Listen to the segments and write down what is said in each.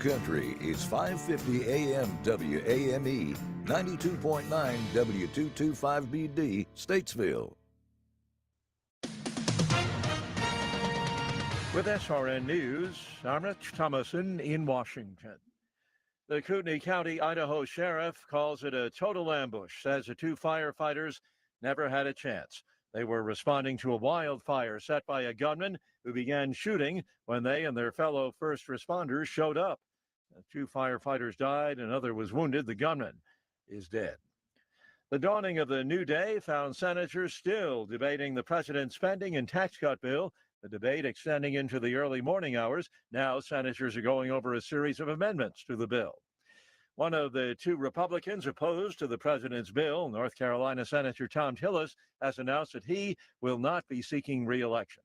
Country is 550 AM WAME, 92.9 W225BD, Statesville. With SRN News, I'm Rich Thomason in Washington. The Kootenai County, Idaho Sheriff calls it a total ambush, says the two firefighters never had a chance. They were responding to a wildfire set by a gunman who began shooting when they and their fellow first responders showed up. Two firefighters died, another was wounded. The gunman is dead. The dawning of the new day found senators still debating the president's spending and tax cut bill, the debate extending into the early morning hours. Now senators are going over a series of amendments to the bill. One of the two Republicans opposed to the president's bill, North Carolina Senator Tom Tillis, has announced that he will not be seeking re-election.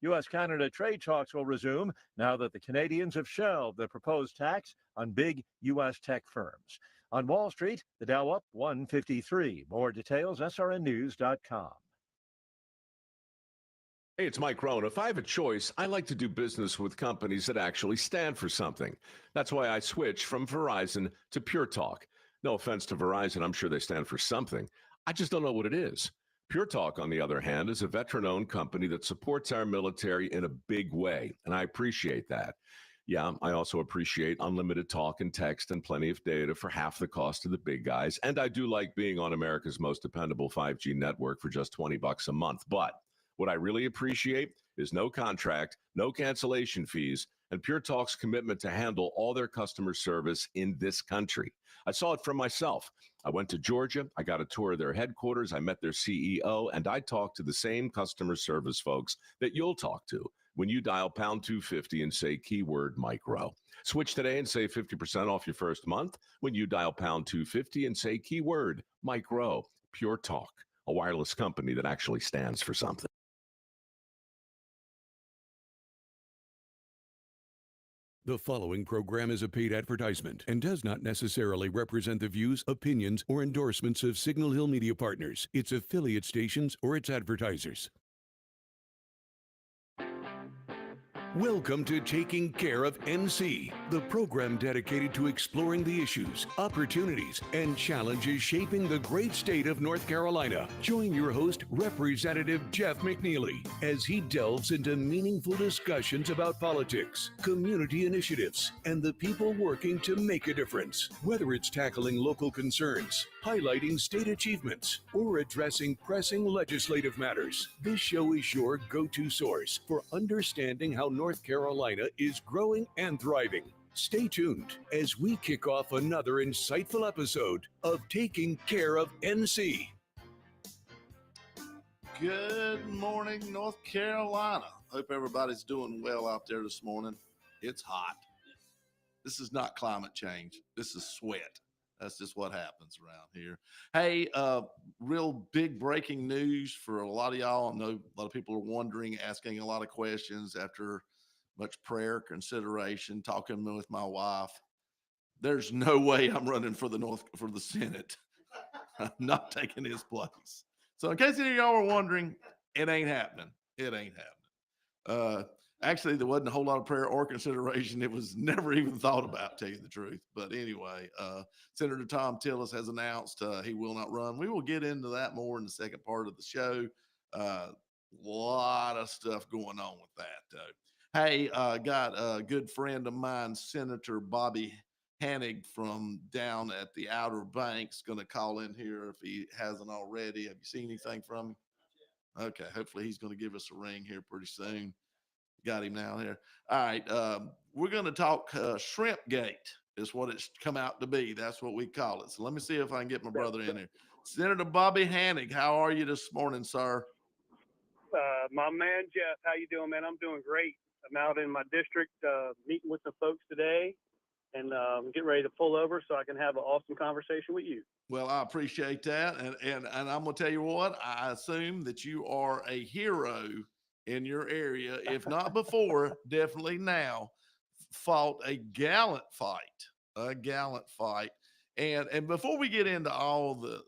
U.S.-Canada trade talks will resume now that the Canadians have shelved the proposed tax on big U.S. tech firms. On Wall Street, the Dow up 153. More details, srnnews.com. Hey, it's Mike Rohn. If I have a choice, I like to do business with companies that actually stand for something. That's why I switched from Verizon to Pure Talk. No offense to Verizon, I'm sure they stand for something. I just don't know what it is. Pure Talk, on the other hand, is a veteran-owned company that supports our military in a big way, and I appreciate that. Yeah, I also appreciate unlimited talk and text and plenty of data for half the cost of the big guys, and I do like being on America's most dependable 5G network for just $20 a month. But what I really appreciate is no contract, no cancellation fees, and Pure Talk's commitment to handle all their customer service in this country. I saw it for myself. I went to Georgia, I got a tour of their headquarters, I met their CEO, and I talked to the same customer service folks that you'll talk to when you dial pound 250 and say keyword Mike Rowe. Switch today and save 50% off your first month when you dial pound 250 and say keyword Mike Rowe. Pure Talk, a wireless company that actually stands for something. The following program is a paid advertisement and does not necessarily represent the views, opinions, or endorsements of Signal Hill Media Partners, its affiliate stations, or its advertisers. Welcome to Taking Care of NC, the program dedicated to exploring the issues, opportunities, and challenges shaping the great state of North Carolina. Join your host, Representative Jeff McNeely, as he delves into meaningful discussions about politics, community initiatives, and the people working to make a difference. Whether it's tackling local concerns, highlighting state achievements, or addressing pressing legislative matters, this show is your go-to source for understanding how North Carolina is growing and thriving. Stay tuned as we kick off another insightful episode of Taking Care of NC. Good morning, North Carolina. Hope everybody's doing well out there this morning. It's hot. This is not climate change. This is sweat. That's just what happens around here. Hey, real big breaking news for a lot of y'all. I know a lot of people are wondering, asking a lot of questions after much prayer, consideration, talking with my wife. There's no way I'm running for the Senate. I'm not taking his place. So in case any of y'all are wondering, it ain't happening. It ain't happening. Actually, there wasn't a whole lot of prayer or consideration. It was never even thought about, to tell you the truth. But anyway, Senator Tom Tillis has announced he will not run. We will get into that more in the second part of the show. Lot of stuff going on with that, though. Hey, got a good friend of mine, Senator Bobby Hanig from down at the Outer Banks, going to call in here if he hasn't already. Have you seen anything from him? Okay, hopefully he's going to give us a ring here pretty soon. Got him now here. All right, we're going to talk Shrimp Gate is what it's come out to be. That's what we call it. So let me see if I can get my brother in here. Senator Bobby Hanig, how are you this morning, sir? My man, Jeff, how you doing, man? I'm doing great. I'm out in my district meeting with some folks today and getting ready to pull over so I can have an awesome conversation with you. Well, I appreciate that. And I'm going to tell you what, I assume that you are a hero in your area, if not before, definitely now, fought a gallant fight. And before we get into all the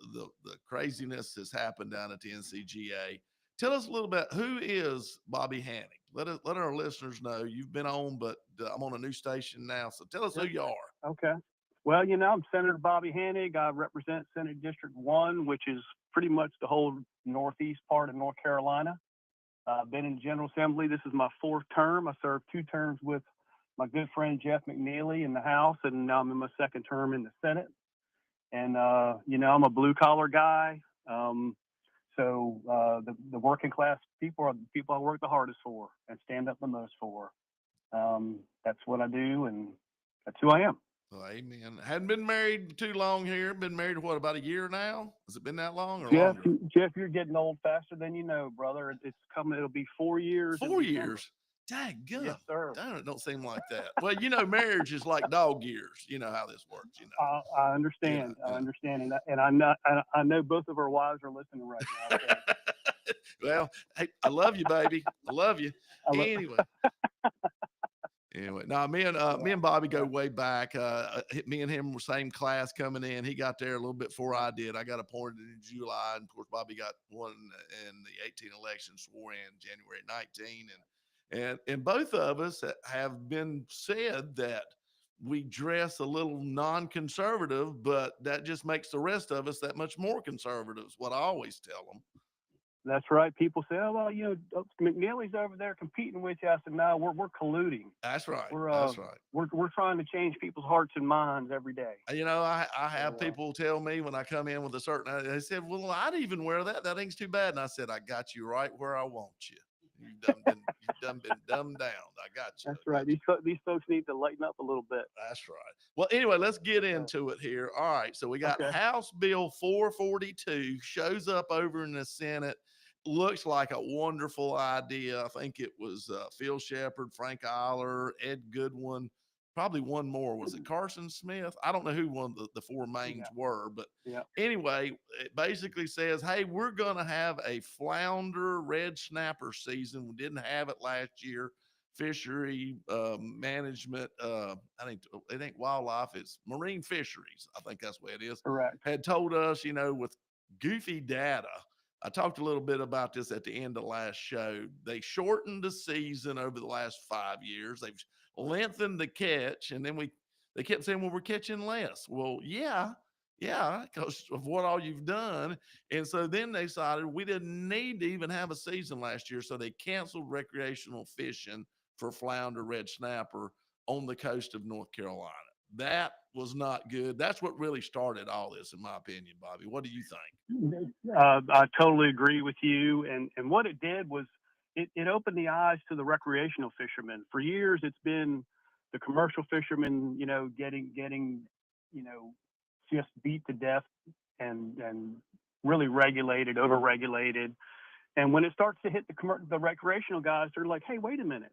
craziness that's happened down at the NCGA, tell us a little bit, who is Bobby Hanig? let our listeners know you've been on, but I'm on a new station now. So tell us who you are. Okay. Well, I'm Senator Bobby Hanig. I represent Senate District 1, which is pretty much the whole northeast part of North Carolina. I've been in General Assembly. This is my 4th term. I served 2 terms with my good friend Jeff McNeely in the House, and now I'm in my 2nd term in the Senate. And, I'm a blue collar guy. So the working class people are the people I work the hardest for and stand up the most for. That's what I do, and that's who I am. Well, amen. Hadn't been married too long here. Been married, what, about a year now? Has it been that long or Jeff, longer? Jeff, you're getting old faster than you know, brother. It's coming. It'll be 4 years. 4 years. Daggum. Yes, sir. Darn, it don't seem like that. Well, marriage is like dog years. You know how this works. I understand. Yeah. I understand, and I know both of our wives are listening right now. So. Well, hey, I love you, baby. I love you. Anyway, now me and Bobby go way back. Me and him were same class coming in. He got there a little bit before I did. I got appointed in July, and of course Bobby got one in the 18 election, swore in January 19, and both of us have been said that we dress a little non-conservative, but that just makes the rest of us that much more conservative. Is what I always tell them. That's right. People say, "Oh, well, McNeely's over there competing with you." I said, "No, we're colluding." That's right. That's right. We're trying to change people's hearts and minds every day. I have people tell me when I come in with a certain, they said, "Well, I'd even wear that. That ain't too bad." And I said, "I got you right where I want you. You've done been dumbed down. I got you." That's right. These folks need to lighten up a little bit. That's right. Well, anyway, let's get into it here. All right. So we got House Bill 442 shows up over in the Senate. Looks like a wonderful idea. I think it was Phil Shepard, Frank Eiler, Ed Goodwin, probably one more. Was it Carson Smith? I don't know who one of the 4 mains were, but anyway, it basically says, hey, we're going to have a flounder red snapper season. We didn't have it last year. Fishery management, I think it ain't wildlife, it's marine fisheries. I think that's the way it is. Correct. Had told us, with goofy data. I talked a little bit about this at the end of last show. They shortened the season over the last 5 years. They've lengthened the catch, and then they kept saying, well, we're catching less. Well, yeah, because of what all you've done. And so then they decided we didn't need to even have a season last year, so they canceled recreational fishing for flounder, red snapper on the coast of North Carolina. That was not good. That's what really started all this, in my opinion, Bobby. What do you think? I totally agree with you. And what it did was it opened the eyes to the recreational fishermen. For years, it's been the commercial fishermen, getting, just beat to death and really regulated, overregulated. And when it starts to hit the recreational guys, they're like, hey, wait a minute.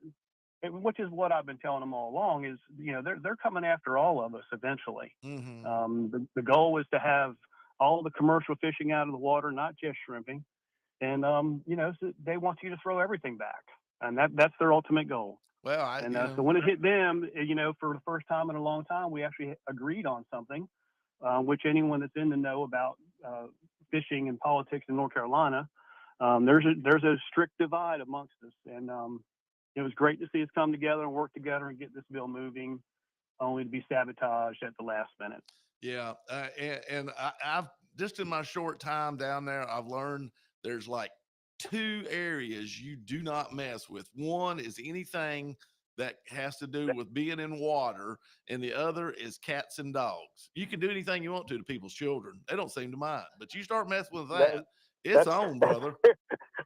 Which is what I've been telling them all along is, they're coming after all of us eventually. Mm-hmm. The goal is to have all the commercial fishing out of the water, not just shrimping. And, so they want you to throw everything back. And that's their ultimate goal. Well, so when it hit them, for the first time in a long time, we actually agreed on something, which anyone that's in the know about fishing and politics in North Carolina, there's a strict divide amongst us. And, it was great to see us come together and work together and get this bill moving, only to be sabotaged at the last minute. Yeah. And I've just in my short time down there, I've learned there's like 2 areas you do not mess with. One is anything that has to do with being in water, and the other is cats and dogs. You can do anything you want to people's children. They don't seem to mind, but you start messing with that, it's on, brother.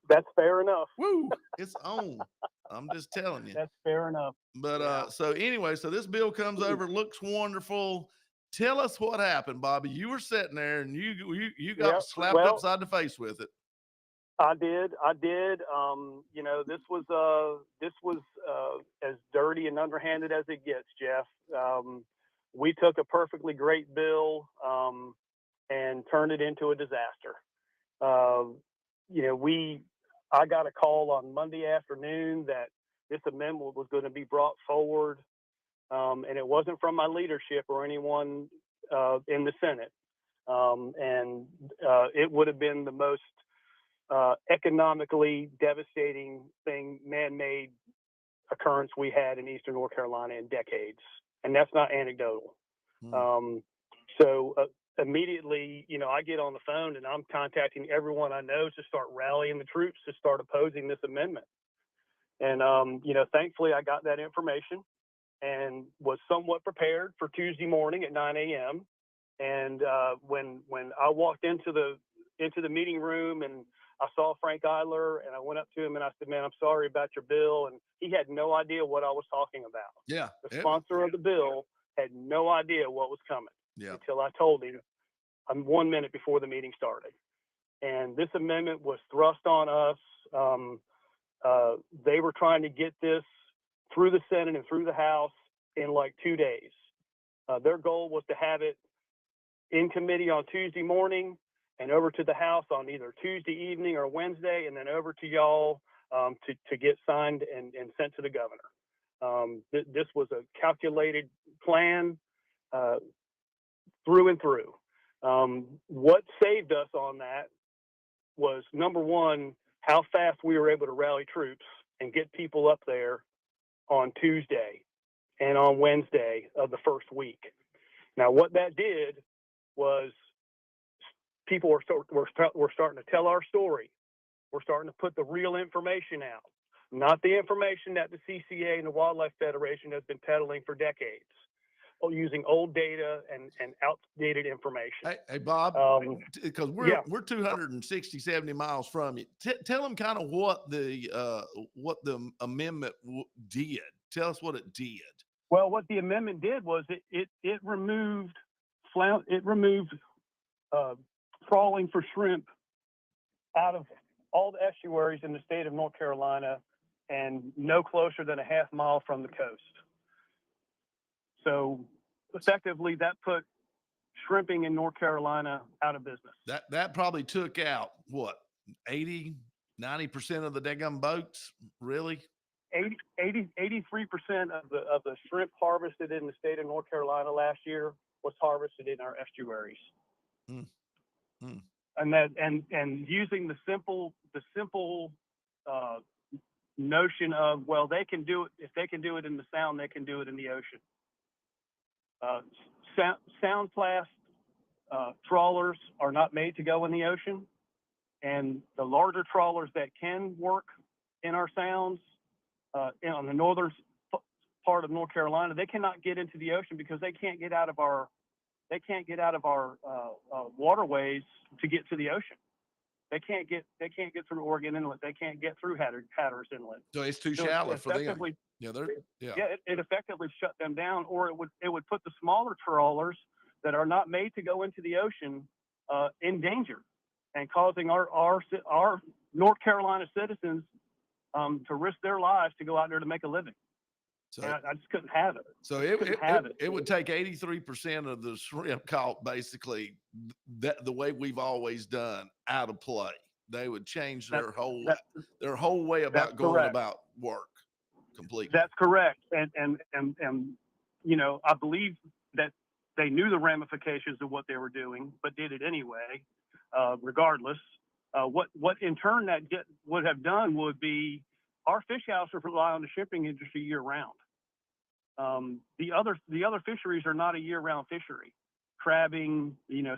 That's fair enough. Woo, it's on. I'm just telling you. That's fair enough. But so anyway, so this bill comes over, looks wonderful. Tell us what happened, Bobby. You were sitting there and you got slapped upside the face with it. I did. This was as dirty and underhanded as it gets, Jeff. We took a perfectly great bill and turned it into a disaster. I got a call on Monday afternoon that this amendment was going to be brought forward, and it wasn't from my leadership or anyone in the Senate. It would have been the most economically devastating thing, man-made occurrence we had in Eastern North Carolina in decades. And that's not anecdotal. So immediately, I get on the phone and I'm contacting everyone I know to start rallying the troops to start opposing this amendment. And, thankfully I got that information and was somewhat prepared for Tuesday morning at 9 a.m. And when I walked into the meeting room and I saw Frank Eiler and I went up to him and I said, "Man, I'm sorry about your bill." And he had no idea what I was talking about. Yeah. The sponsor of the bill had no idea what was coming until I told him 1 minute before the meeting started. And this amendment was thrust on us. They were trying to get this through the Senate and through the House in like 2 days. Their goal was to have it in committee on Tuesday morning and over to the House on either Tuesday evening or Wednesday, and then over to y'all to get signed and sent to the governor. This was a calculated plan through and through. What saved us on that was, number one, how fast we were able to rally troops and get people up there on Tuesday and on Wednesday of the first week. Now, what that did was people were starting to tell our story. We're starting to put the real information out, not the information that the CCA and the Wildlife Federation has been peddling for decades, using old data and outdated information. Hey, Bob, because we're 260, 70 miles from you. Tell them kind of what the amendment did. Tell us what it did. Well, what the amendment did was it removed trawling for shrimp out of all the estuaries in the state of North Carolina and no closer than a half mile from the coast. So effectively that put shrimping in North Carolina out of business. That probably took out what, 80, 90% of the daggum boats, really? 83% of the shrimp harvested in the state of North Carolina last year was harvested in our estuaries. And using the simple notion of, well, they can do it. If they can do it in the Sound, they can do it in the ocean. Sound class trawlers are not made to go in the ocean, and the larger trawlers that can work in our sounds on the northern part of North Carolina, they cannot get into the ocean because they can't get out of our waterways to get to the ocean. They can't get through Oregon Inlet. They can't get through Hatteras Inlet. So it's too shallow for them. It effectively shut them down, or it would put the smaller trawlers that are not made to go into the ocean in danger, and causing our North Carolina citizens to risk their lives to go out there to make a living. So I just couldn't have it. So it would take 83% of the shrimp caught, basically, the way we've always done, out of play. They would change their whole way about going correct. about work completely. That's correct. And I believe that they knew the ramifications of what they were doing, but did it anyway, regardless. What in turn that would have done would be, our fish houses rely on the shipping industry year round. The other fisheries are not a year round fishery. Crabbing,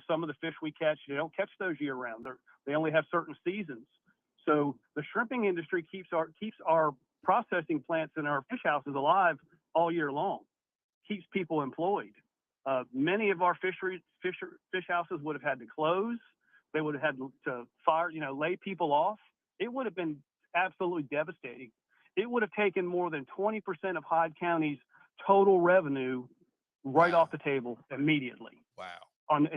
some of the fish we catch, they don't catch those year round. They only have certain seasons. So the shrimping industry keeps our processing plants and our fish houses alive all year long, keeps people employed. Many of our fish houses would have had to close. They would have had to fire, lay people off. It would have been absolutely devastating. It would have taken more than 20% of Hyde County's total revenue right off the table immediately. Wow. In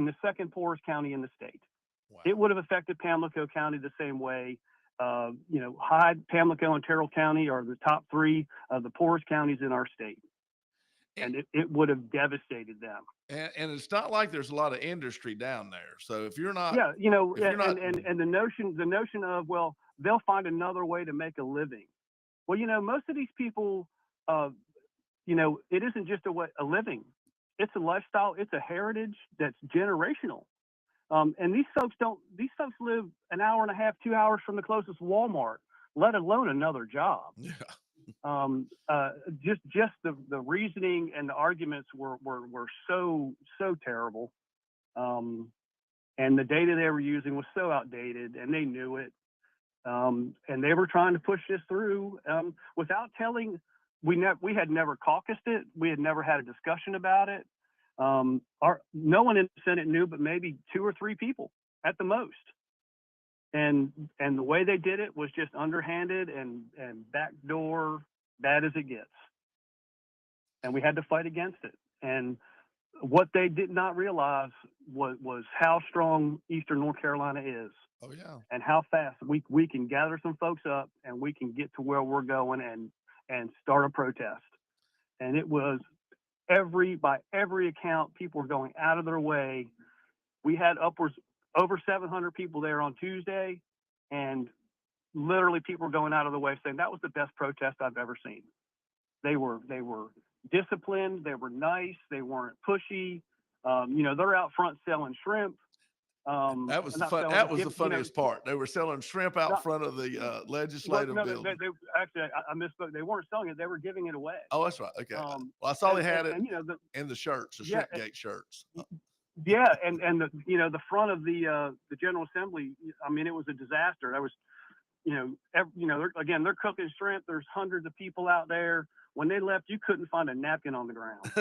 the second poorest county in the state. Wow. It would have affected Pamlico County the same way. Hyde, Pamlico, and Terrell County are the top three of the poorest counties in our state. And it would have devastated them. And it's not like there's a lot of industry down there. So if you're not, and the notion of, well, they'll find another way to make a living. Well, most of these people, it isn't just a living. It's a lifestyle. It's a heritage that's generational. And these folks live an hour and a half, 2 hours from the closest Walmart, let alone another job. Yeah. Just the reasoning and the arguments were so terrible. And the data they were using was so outdated, and they knew it. And they were trying to push this through without telling. We had never caucused it. We had never had a discussion about it. No one in the Senate knew, but maybe 2 or 3 people at the most. And the way they did it was just underhanded and backdoor, bad as it gets. And we had to fight against it. And what they did not realize was how strong Eastern North Carolina is. Oh yeah. And how fast we can gather some folks up and we can get to where we're going and start a protest. And it was by every account, people were going out of their way. We had over 700 people there on Tuesday, and literally people were going out of the way saying that was the best protest I've ever seen. They were disciplined. They were nice. They weren't pushy. They're out front selling shrimp. That was the funniest part. They were selling shrimp out front of the legislative building. Actually, I misspoke. They weren't selling it. They were giving it away. Oh, that's right. Okay. Well, I saw they had it in the shirts, the Shrimpgate shirts. Yeah, and the front of the General Assembly. I mean, it was a disaster. There was, they're cooking shrimp. There's hundreds of people out there. When they left, you couldn't find a napkin on the ground.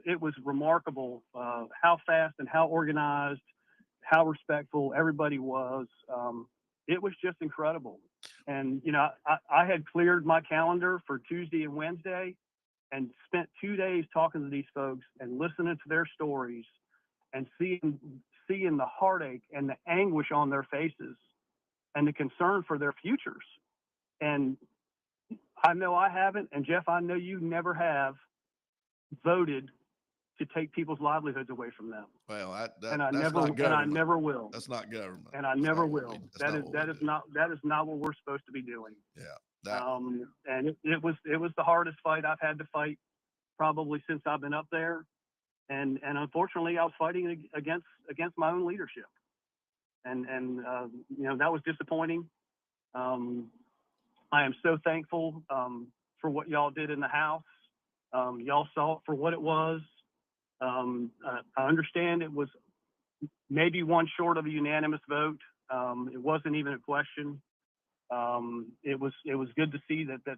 It was remarkable how fast and how organized, how respectful everybody was. It was just incredible. And, I had cleared my calendar for Tuesday and Wednesday and spent 2 days talking to these folks and listening to their stories and seeing the heartache and the anguish on their faces and the concern for their futures. And I know I haven't, and Jeff, I know you never have voted to take people's livelihoods away from them. Well, I never will. That's not government. And I never will. That is not what we're supposed to be doing. Yeah. And it was the hardest fight I've had to fight probably since I've been up there. And unfortunately I was fighting against my own leadership. And that was disappointing. I am so thankful for what y'all did in the House. Y'all saw it for what it was. I understand it was maybe one short of a unanimous vote. It wasn't even a question. It was good to see that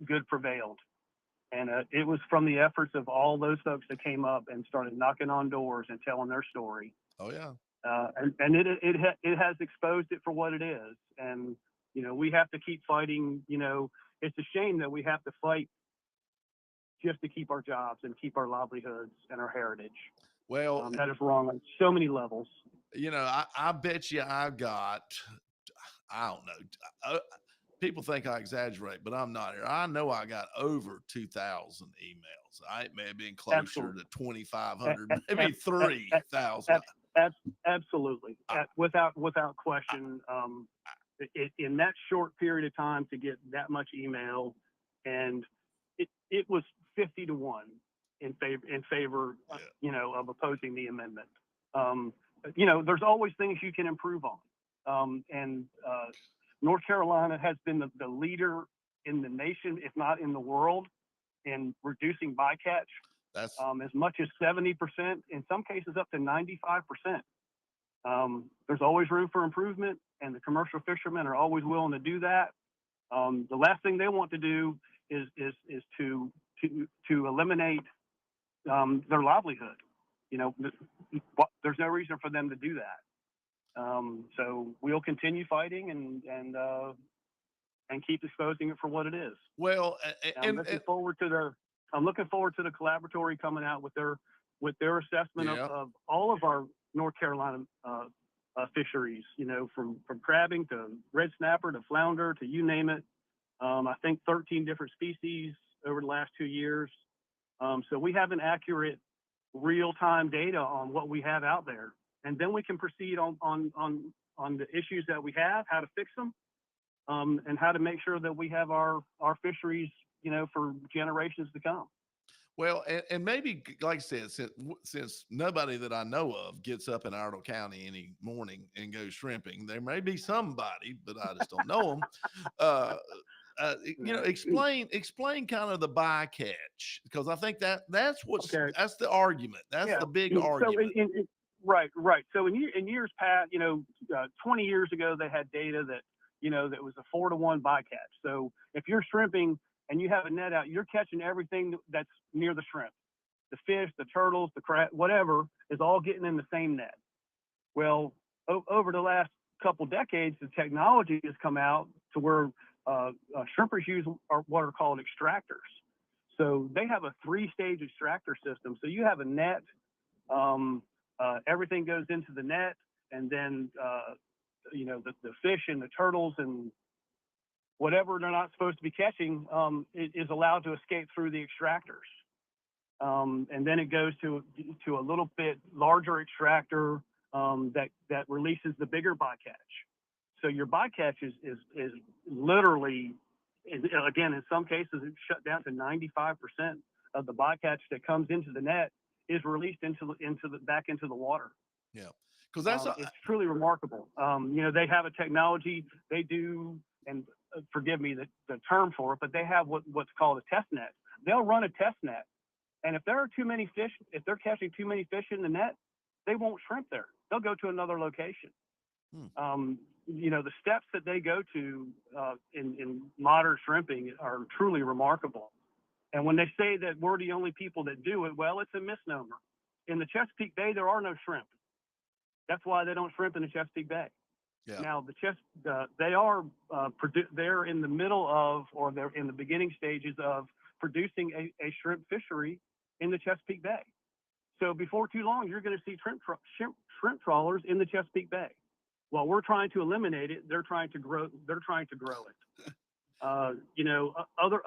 good prevailed. And it was from the efforts of all those folks that came up and started knocking on doors and telling their story. Oh yeah. And it has exposed it for what it is. And we have to keep fighting. It's a shame that we have to fight just to keep our jobs and keep our livelihoods and our heritage. Well, that is wrong on so many levels. I bet you I don't know. People think I exaggerate, but I'm not here. I know I got over 2,000 emails. It may have been closer Absolutely. to 2,500, maybe 3,000. Absolutely. Without question. In that short period of time to get that much email, and it was 50-1 in favor, of opposing the amendment. There's always things you can improve on. And North Carolina has been the leader in the nation, if not in the world, in reducing bycatch. That's as much as 70%, in some cases up to 95%. There's always room for improvement, and the commercial fishermen are always willing to do that. The last thing they want to do is to eliminate their livelihood. There's no reason for them to do that. So we'll continue fighting and keep exposing it for what it is. Well, I'm looking forward to the collaboratory coming out with their assessment of all of our North Carolina fisheries. From crabbing to red snapper to flounder to you name it. I think 13 different species over the last 2 years. So we have an accurate real-time data on what we have out there. And then we can proceed on the issues that we have, how to fix them, and how to make sure that we have our fisheries, for generations to come. Well, and maybe, like I said, since nobody that I know of gets up in Iredell County any morning and goes shrimping, there may be somebody, but I just don't know them. Uh, explain kind of the bycatch, because I think that's Okay. that's the argument. That's Yeah. the big So argument. right, right. So in years past, 20 years ago, they had data that, that was a 4-to-1 bycatch. So if you're shrimping and you have a net out, you're catching everything that's near the shrimp. The fish, the turtles, the crab, whatever is all getting in the same net. Well, over the last couple decades, the technology has come out to where shrimpers use what are called extractors. So they have a 3-stage extractor system. So you have a net, everything goes into the net, and then the fish and the turtles and whatever they're not supposed to be catching is allowed to escape through the extractors. And then it goes to a little bit larger extractor that releases the bigger bycatch. So your bycatch is literally, again, in some cases, it's shut down to 95% of the bycatch that comes into the net is released back into the water. Yeah, because it's truly remarkable. They have a technology they do, and forgive me the term for it, but they have what's called a test net. They'll run a test net, and if there are too many fish, if they're catching too many fish in the net, they won't shrimp there. They'll go to another location. The steps that they go to in modern shrimping are truly remarkable. And when they say that we're the only people that do it, well, it's a misnomer. In the Chesapeake Bay, there are no shrimp. That's why they don't shrimp in the Chesapeake Bay. Yeah. Now, they're in the middle of, or they're in the beginning stages of producing a shrimp fishery in the Chesapeake Bay. So before too long, you're going to see shrimp trawlers in the Chesapeake Bay. While we're trying to eliminate it, they're trying to grow it.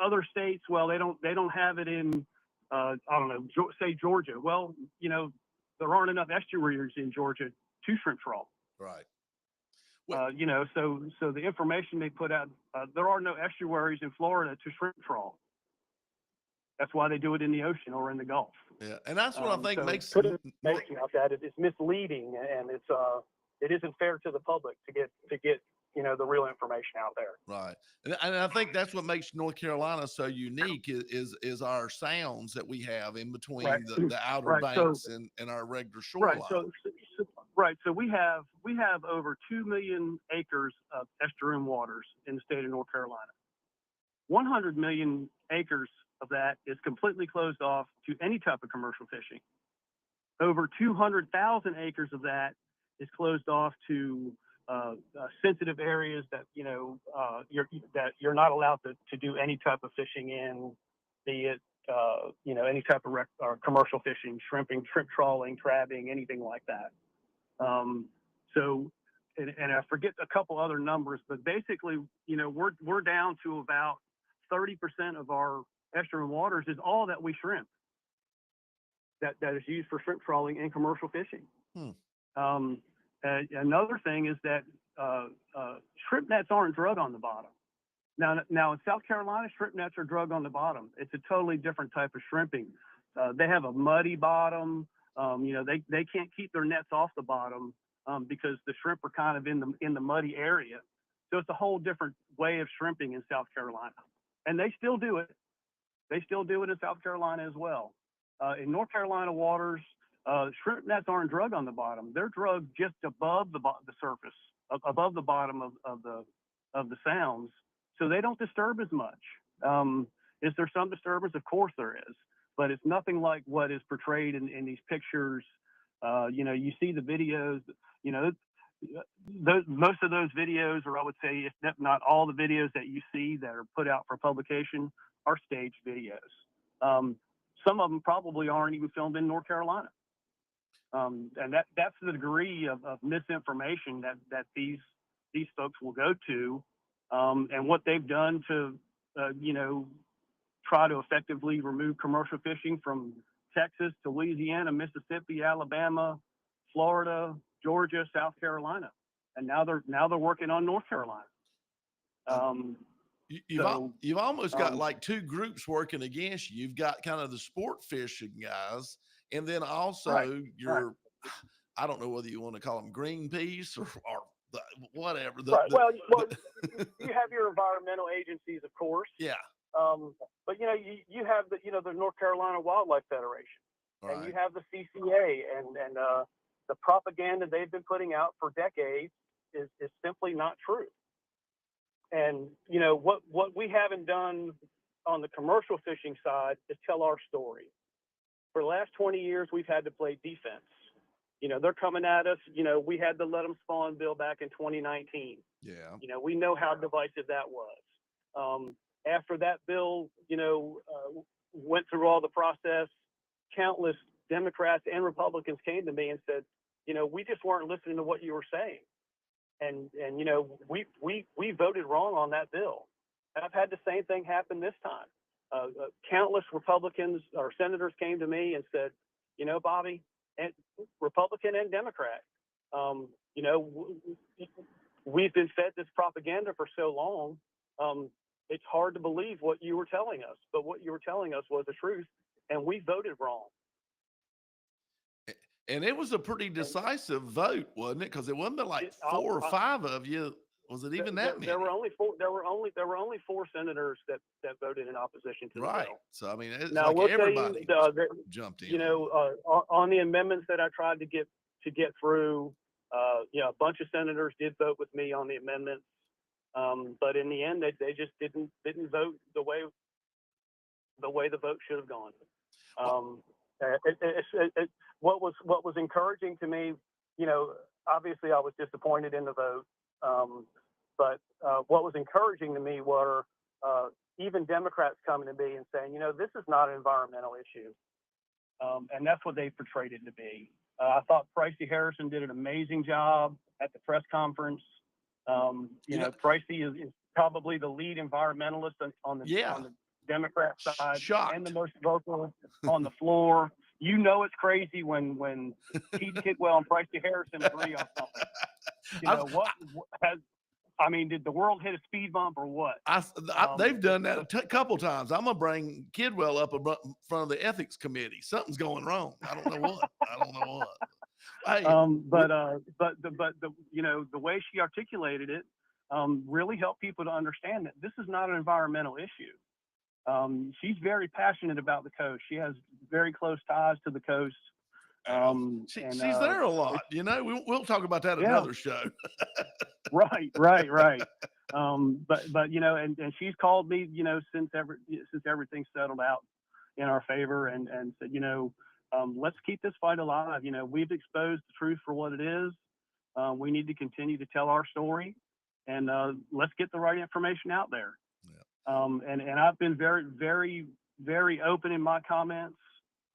Other states, well, they don't have it in, I don't know, say Georgia. Well, there aren't enough estuaries in Georgia to shrimp trawl. Right. So the information they put out, there are no estuaries in Florida to shrimp trawl. That's why they do it in the ocean or in the Gulf. Yeah, and that's what I think makes putting information out that it's misleading, and it isn't fair to the public to get the real information out there. Right, and I think that's what makes North Carolina so unique is our sounds that we have in between the outer banks and our regular shoreline. So we have over 2 million acres of estuarine waters in the state of North Carolina. 100 million acres of that is completely closed off to any type of commercial fishing. Over 200,000 acres of that is closed off to sensitive areas that you're not allowed to do any type of fishing in, be it any type of commercial fishing, shrimping, shrimp trawling, crabbing, anything like that. And I forget a couple other numbers, but basically, we're down to about 30% of our estuarine waters is all that we shrimp. That is used for shrimp trawling and commercial fishing. Another thing is that shrimp nets aren't drug on the bottom. Now in South Carolina, shrimp nets are drug on the bottom. It's a totally different type of shrimping. They have a muddy bottom. They can't keep their nets off the bottom because the shrimp are kind of in the muddy area. So it's a whole different way of shrimping in South Carolina, and they still do it. They still do it in South Carolina as well. In North Carolina waters, shrimp nets aren't drug on the bottom. They're drugged just above the surface, above the bottom of the sounds, so they don't disturb as much. Is there some disturbance? Of course there is, but it's nothing like what is portrayed in these pictures. You see the videos. Most of those videos, or I would say, if not all the videos that you see that are put out for publication, are staged videos. Some of them probably aren't even filmed in North Carolina. And that's the degree of misinformation that these folks will go to, and what they've done to, try to effectively remove commercial fishing from Texas to Louisiana, Mississippi, Alabama, Florida, Georgia, South Carolina, and now they're working on North Carolina. You've almost got um, like two groups working against you. You've got kind of the sport fishing guys, and then also right. your, I don't know whether you want to call them Greenpeace or whatever. Right. Well, The you have your environmental agencies, of course. yeah, But you have the North Carolina Wildlife Federation, and you right. have the CCA, and the propaganda they've been putting out for decades is simply not true. And what we haven't done on the commercial fishing side is tell our story. For the last 20 years, we've had to play defense. They're coming at us. We had the Let Them Spawn bill back in 2019. Yeah. We know how divisive that was. After that bill, went through all the process, countless Democrats and Republicans came to me and said, we just weren't listening to what you were saying. And we voted wrong on that bill. And I've had the same thing happen this time. Countless Republicans or senators came to me and said, Bobby, and Republican and Democrat, we've been fed this propaganda for so long. It's hard to believe what you were telling us, but what you were telling us was the truth, and we voted wrong. And it was a pretty decisive vote, wasn't it? Because it wasn't like four or five of you. Was it even that many? There were only four. There were only four senators that voted in opposition to the bill. So I mean, it's now, like we'll everybody jumped in. On the amendments that I tried to get through, a bunch of senators did vote with me on the amendments, but in the end, they just didn't vote the way the vote should have gone. What was encouraging to me, obviously I was disappointed in the vote, but what was encouraging to me were even Democrats coming to me and saying, this is not an environmental issue, and that's what they portrayed it to be. I thought Pricey Harrison did an amazing job at the press conference. Pricey is probably the lead environmentalist on the Democrat side. Shocked. And the most vocal on the floor. It's crazy when Pete Kidwell and Pricey Harrison agree on something. Did the world hit a speed bump or what? They've done that a couple times. I'm gonna bring Kidwell up in front of the ethics committee. Something's going wrong. I don't know what. Hey, but the way she articulated it really helped people to understand that this is not an environmental issue. She's very passionate about the coast. She has very close ties to the coast. She's there a lot. We'll talk about that another show. Right. But and she's called me, since everything settled out in our favor, and said, let's keep this fight alive. We've exposed the truth for what it is. We need to continue to tell our story, and let's get the right information out there. And I've been very, very, very open in my comments,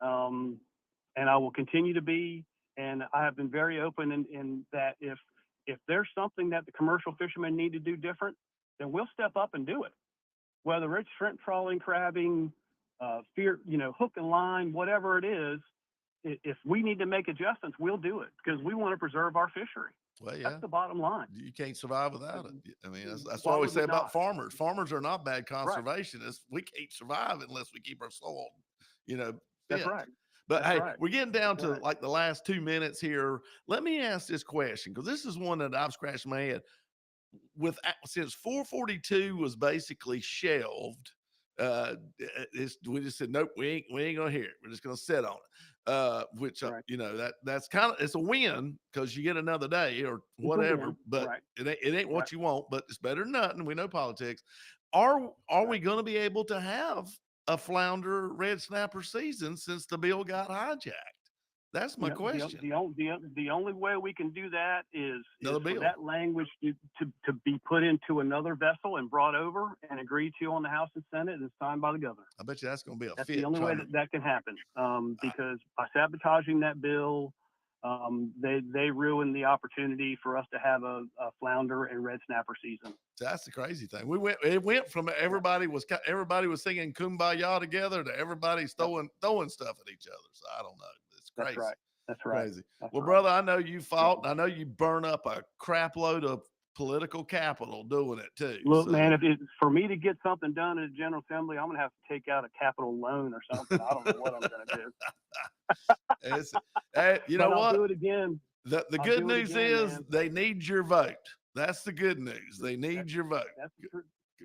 and I will continue to be. And I have been very open in that if there's something that the commercial fishermen need to do different, then we'll step up and do it. Whether it's shrimp trawling, crabbing, hook and line, whatever it is, if we need to make adjustments, we'll do it because we want to preserve our fishery. Well, yeah. That's the bottom line. You can't survive without it. I mean, that's what I always say about farmers. Farmers are not bad conservationists. Right. We can't survive unless we keep our soil, fit. That's right. But hey, we're getting down to like the last 2 minutes here. Let me ask this question, because this is one that I've scratched my head with. Since 442 was basically shelved, we just said, nope, we ain't gonna hear it. We're just gonna sit on it. Which that's kind of, it's a win because you get another day or whatever. But it ain't what you want. But it's better than nothing. We know politics. Are we going to be able to have a flounder red snapper season since the bill got hijacked? That's my question. The only way we can do that is for that language to be put into another vessel and brought over and agreed to on the House and Senate and signed by the governor. I bet you that's going to be That's the only way that can happen. Because by sabotaging that bill, they ruined the opportunity for us to have a flounder and red snapper season. That's the crazy thing. It went from everybody was singing Kumbaya together to everybody throwing stuff at each other. So I don't know. It's crazy. That's right. Crazy. Well, brother, I know you fought. I know you burn up a crap load of political capital doing it too. Look, So, man, if it's for me to get something done at the General Assembly, I'm going to have to take out a capital loan or something. I don't know what I'm going to do. hey, you know But I'll what? do it again. The I'll good do it news again, is man. they need your vote. That's the good news. They need your vote.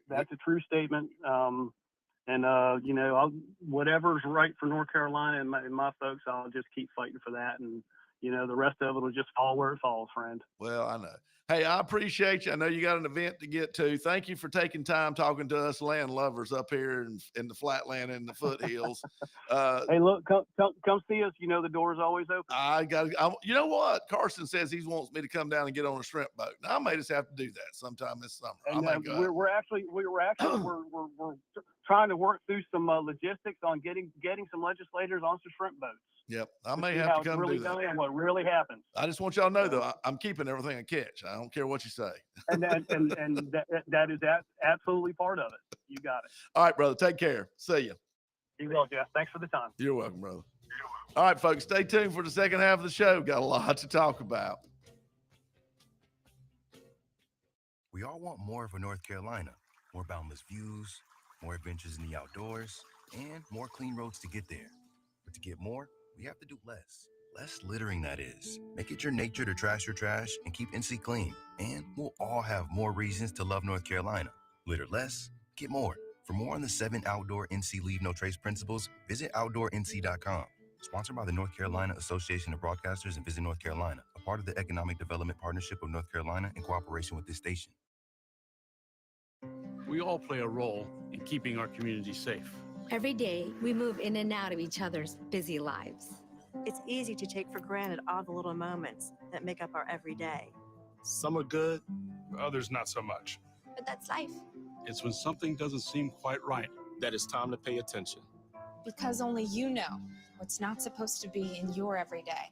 That's a true statement. You know, whatever's right for North Carolina and my folks, I'll just keep fighting for that. And, you know, the rest of it will just fall where it falls, friend. Well, I know. Hey, I appreciate you. I know you got an event to get to. Thank you for taking time talking to us land lovers up here in the flatland and the foothills. Hey, look, come see us. You know, the door's always open. You know what? Carson says he wants me to come down and get on a shrimp boat. Now, I may just have to do that sometime this summer. And we're actually trying to work through some logistics on getting some legislators on some shrimp boats. Yep, I may have to come do that. And what really happens. I just want y'all to know, though, I'm keeping everything I catch. I don't care what you say. And that is absolutely part of it. You got it. All right, brother. Take care. See you. You will, Jeff. Thanks for the time. You're welcome, brother. All right, folks, stay tuned for the second half of the show. Got a lot to talk about. We all want more of a North Carolina, more boundless views, more adventures in the outdoors, and more clean roads to get there. But to get more, we have to do less. Less littering, that is. Make it your nature to trash your trash and keep NC clean. And we'll all have more reasons to love North Carolina. Litter less, get more. For more on the 7 outdoor NC Leave No Trace principles, visit OutdoorNC.com. Sponsored by the North Carolina Association of Broadcasters and Visit North Carolina, a part of the Economic Development Partnership of North Carolina in cooperation with this station. We all play a role in keeping our community safe. Every day, we move in and out of each other's busy lives. It's easy to take for granted all the little moments that make up our everyday. Some are good, others not so much. But that's life. It's when something doesn't seem quite right that it's time to pay attention. Because only you know what's not supposed to be in your everyday.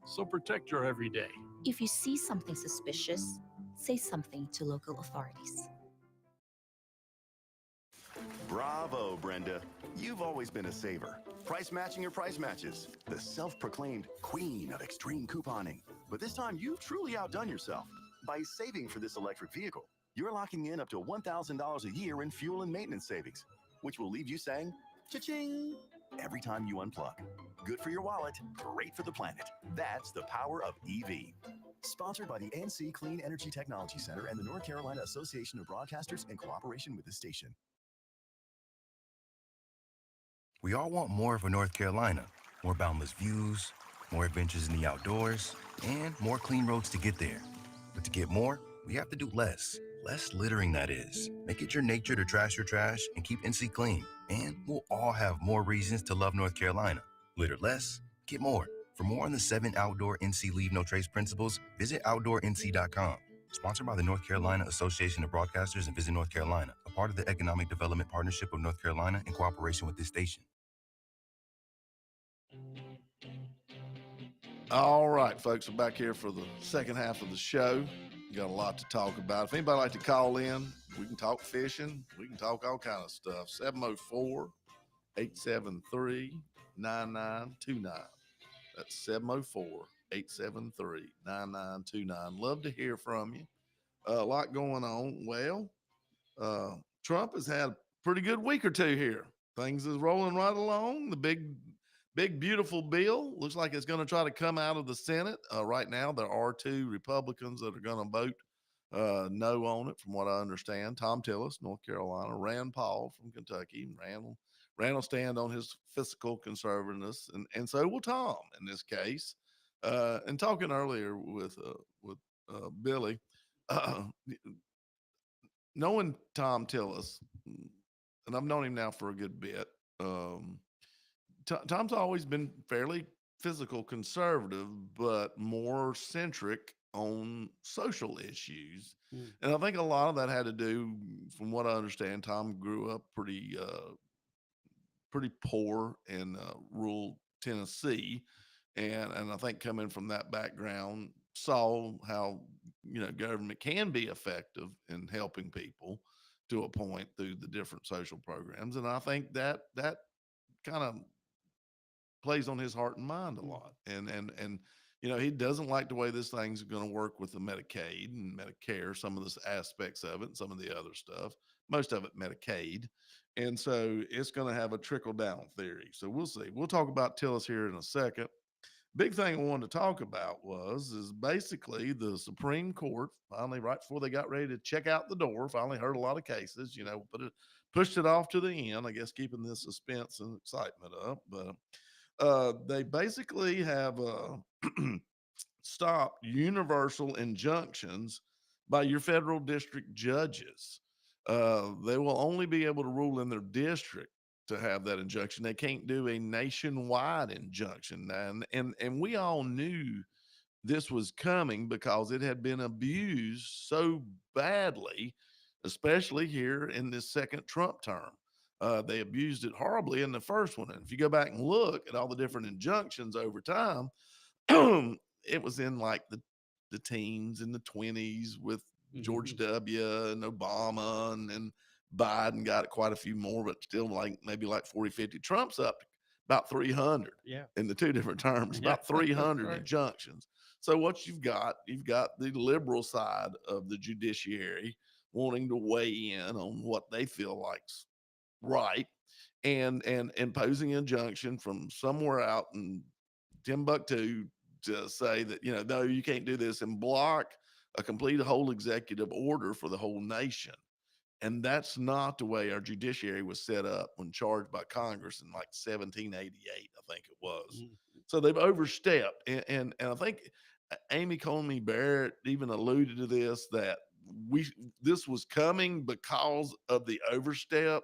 So protect your everyday. If you see something suspicious, say something to local authorities. Bravo, Brenda. You've always been a saver. Price matching your price matches. The self-proclaimed queen of extreme couponing. But this time, you've truly outdone yourself. By saving for this electric vehicle, you're locking in up to $1,000 a year in fuel and maintenance savings, which will leave you saying, cha-ching, every time you unplug. Good for your wallet, great for the planet. That's the power of EV. Sponsored by the NC Clean Energy Technology Center and the North Carolina Association of Broadcasters in cooperation with this station. We all want more of a North Carolina, more boundless views, more adventures in the outdoors, and more clean roads to get there. But to get more, we have to do less. Less littering, that is. Make it your nature to trash your trash and keep NC clean. And we'll all have more reasons to love North Carolina. Litter less, get more. For more on the 7 outdoor NC Leave No Trace principles, visit OutdoorNC.com. Sponsored by the North Carolina Association of Broadcasters and Visit North Carolina, a part of the Economic Development Partnership of North Carolina in cooperation with this station. All right, folks, we're back here for the second half of the show. We got a lot to talk about. If anybody like to call in, we can talk fishing. We can talk all kind of stuff. 704-873-9929. That's 704-873-9929. Love to hear from you. A lot going on. Well, Trump has had a pretty good week or two here. Things is rolling right along. The big, beautiful bill looks like it's going to try to come out of the Senate. Right now, there are 2 Republicans that are going to vote no on it, from what I understand. Tom Tillis, North Carolina, Rand Paul from Kentucky. Rand will stand on his fiscal conservativeness, and so will Tom in this case. And talking earlier with Billy, knowing Tom Tillis, and I've known him now for a good bit. Tom's always been fairly physical conservative, but more centric on social issues. And I think a lot of that had to do, from what I understand, Tom grew up pretty poor in rural Tennessee. And I think coming from that background, saw how, government can be effective in helping people to a point through the different social programs. And I think that kind of plays on his heart and mind a lot. And he doesn't like the way this thing's going to work with the Medicaid and Medicare, some of the aspects of it, and some of the other stuff, most of it Medicaid. And so it's going to have a trickle down theory. So we'll see. We'll talk about Tillis here in a second. Big thing I wanted to talk about is basically the Supreme Court finally, right before they got ready to check out the door, finally heard a lot of cases, pushed it off to the end, I guess, keeping the suspense and excitement up. But they basically have stopped universal injunctions by your federal district judges. They will only be able to rule in their district to have that injunction. They can't do a nationwide injunction. And we all knew this was coming because it had been abused so badly, especially here in this second Trump term. They abused it horribly in the first one. And if you go back and look at all the different injunctions over time, it was in like the teens and the 20s with George W. and Obama, and then Biden got quite a few more, but still maybe like 40, 50. Trump's up about 300 in the two different terms, about 300 right. injunctions. So what you've got the liberal side of the judiciary wanting to weigh in on what they feel like's right, and imposing injunction from somewhere out in Timbuktu to say that, no, you can't do this, and block a complete whole executive order for the whole nation. And that's not the way our judiciary was set up when charged by Congress in like 1788, I think it was. So they've overstepped. And I think Amy Coney Barrett even alluded to this, that this was coming because of the overstep.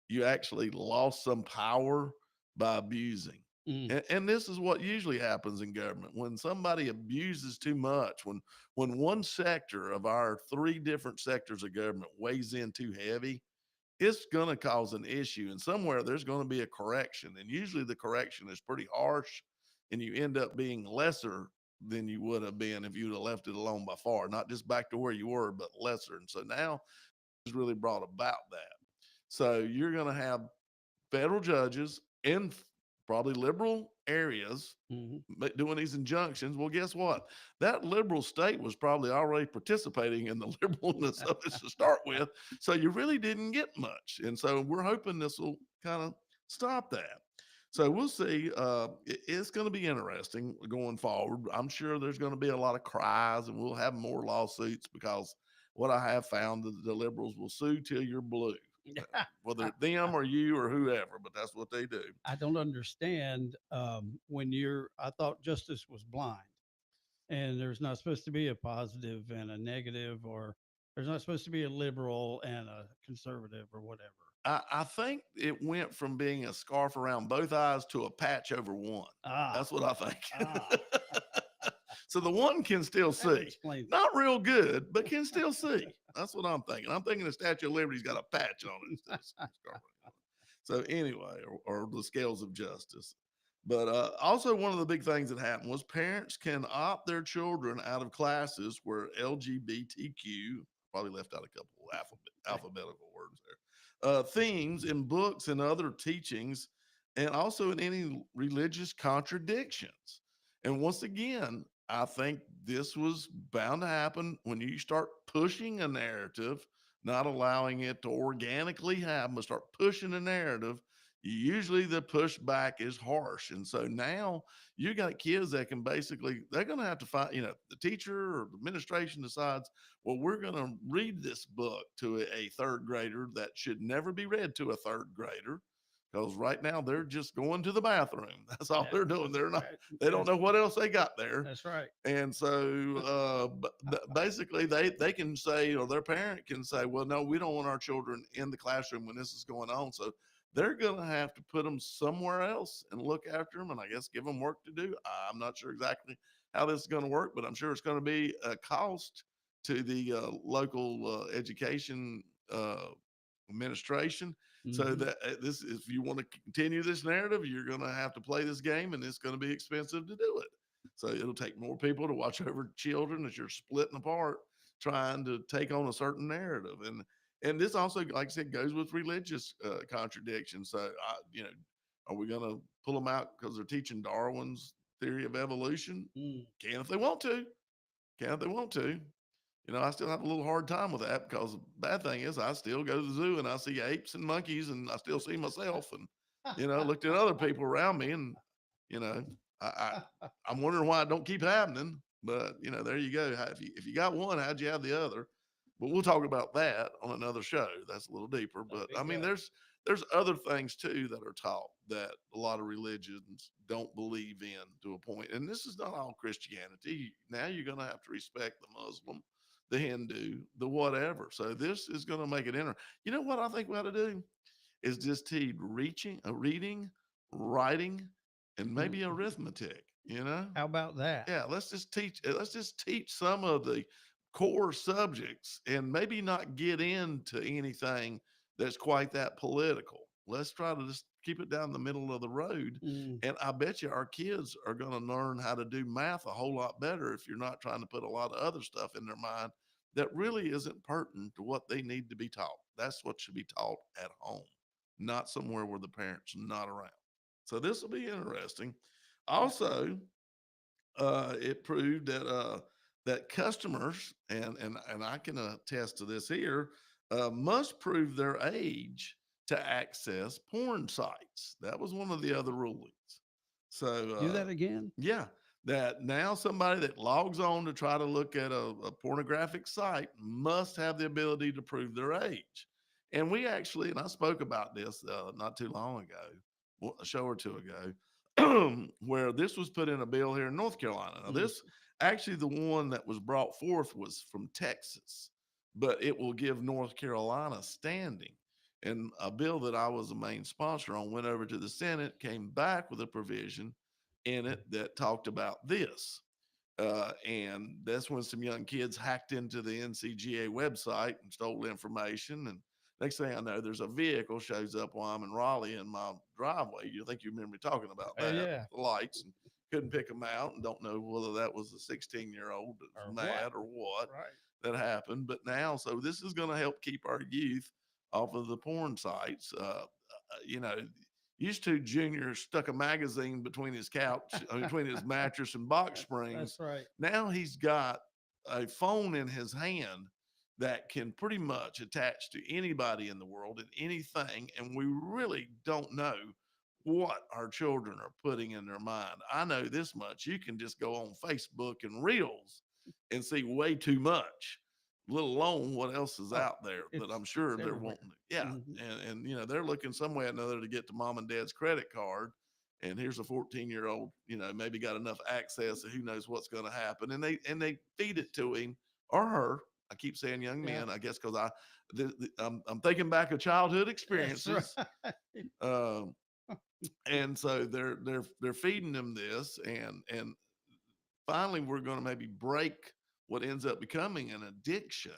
You actually lost some power by abusing. And this is what usually happens in government when somebody abuses too much, when one sector of our three different sectors of government weighs in too heavy, it's going to cause an issue, and somewhere there's going to be a correction. And usually the correction is pretty harsh, and you end up being lesser than you would have been if you'd have left it alone by far, not just back to where you were, but lesser. And so now it's really brought about that. So you're going to have federal judges in probably liberal areas doing these injunctions. Well, guess what? That liberal state was probably already participating in the liberalness of this to start with. So you really didn't get much. And so we're hoping this will kind of stop that. So we'll see. It's going to be interesting going forward. I'm sure there's going to be a lot of cries, and we'll have more lawsuits, because what I have found, the liberals will sue till you're blue. Whether them or you or whoever, but that's what they do. I don't understand I thought justice was blind, and there's not supposed to be a positive and a negative, or there's not supposed to be a liberal and a conservative or whatever. I think it went from being a scarf around both eyes to a patch over one. That's what I think. So the one can still see. Not real good, but can still see. That's what I'm thinking. I'm thinking the Statue of Liberty's got a patch on it. So anyway, or the scales of justice. But also one of the big things that happened was parents can opt their children out of classes where LGBTQ, probably left out a couple alphabetical words there, themes in books and other teachings, and also in any religious contradictions. And once again, I think this was bound to happen when you start pushing a narrative, not allowing it to organically happen, but start pushing a narrative. Usually the pushback is harsh. And so now you got kids that can they're going to have to find, the teacher or the administration decides, well, we're going to read this book to a third grader that should never be read to a third grader. Because right now they're just going to the bathroom. That's all they're doing. They're not. They don't know what else they got there. That's right. And so basically, they can say, or their parent can say, well, no, we don't want our children in the classroom when this is going on. So they're going to have to put them somewhere else and look after them, and I guess give them work to do. I'm not sure exactly how this is going to work, but I'm sure it's going to be a cost to the local education administration. So that if you want to continue this narrative, you're going to have to play this game, and it's going to be expensive to do it. So it'll take more people to watch over children as you're splitting apart, trying to take on a certain narrative. And this also, like I said, goes with religious contradictions. So, are we going to pull them out because they're teaching Darwin's theory of evolution. Can if they want to. Can if they want to. I still have a little hard time with that because the bad thing is I still go to the zoo and I see apes and monkeys and I still see myself and, looked at other people around me and, I'm wondering why it don't keep happening. But, there you go. If you got one, how'd you have the other? But we'll talk about that on another show. That's a little deeper. But I mean, there's other things too that are taught that a lot of religions don't believe in to a point. And this is not all Christianity. Now you're going to have to respect the Muslim, the Hindu, the whatever. So this is going to make it interesting. You know what I think we ought to do is just teach reading, writing, and maybe arithmetic. How about that? Yeah, let's just teach some of the core subjects and maybe not get into anything that's quite that political. Let's try to just keep it down the middle of the road. And I bet you our kids are going to learn how to do math a whole lot better if you're not trying to put a lot of other stuff in their mind that really isn't pertinent to what they need to be taught. That's what should be taught at home, not somewhere where the parents are not around. So this will be interesting. Also, it proved that customers and I can attest to this here must prove their age to access porn sites. That was one of the other rulings. So Do that again? yeah, that now somebody that logs on to try to look at a pornographic site must have the ability to prove their age. And we actually, and I spoke about this not too long ago, a show or two ago, where this was put in a bill here in North Carolina. Now, this actually, the one that was brought forth was from Texas, but it will give North Carolina standing. And a bill that I was the main sponsor on went over to the Senate, came back with a provision in it that talked about this. And that's when some young kids hacked into the NCGA website and stole information. And next thing I know, there's a vehicle shows up while I'm in Raleigh in my driveway. You think you remember me talking about that? Yeah. The lights, and couldn't pick them out, and don't know whether that was a 16-year-old that was mad or what that happened. But now, so this is going to help keep our youth off of the porn sites. Used to Junior stuck a magazine between his couch, between his mattress and box springs. That's right. Now he's got a phone in his hand that can pretty much attach to anybody in the world and anything. And we really don't know what our children are putting in their mind. I know this much. You can just go on Facebook and Reels and see way too much, let alone what else is out there. But I'm sure they're wanting to. Yeah. And they're looking some way or another to get to mom and dad's credit card. And here's a 14-year-old, maybe got enough access that who knows what's going to happen. And they feed it to him or her. I keep saying young men, I guess, because I'm thinking back of childhood experiences. And so they're feeding them this, and finally we're going to maybe break what ends up becoming an addiction.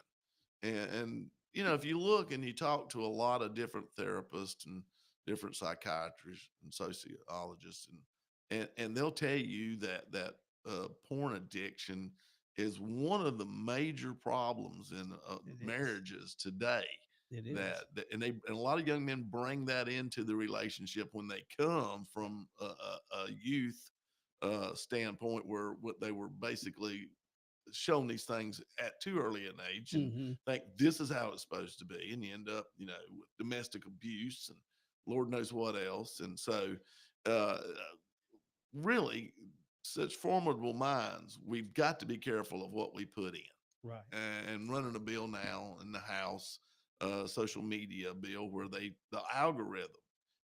And if you look and you talk to a lot of different therapists and different psychiatrists and sociologists, and they'll tell you that porn addiction is one of the major problems in marriages today. It is. And a lot of young men bring that into the relationship when they come from a youth standpoint, where what they were basically shown these things at too early an age and think this is how it's supposed to be, and you end up with domestic abuse and Lord knows what else. And so really, such formidable minds, we've got to be careful of what we put in. Right. And running a bill now in the House, social media bill, where the algorithm,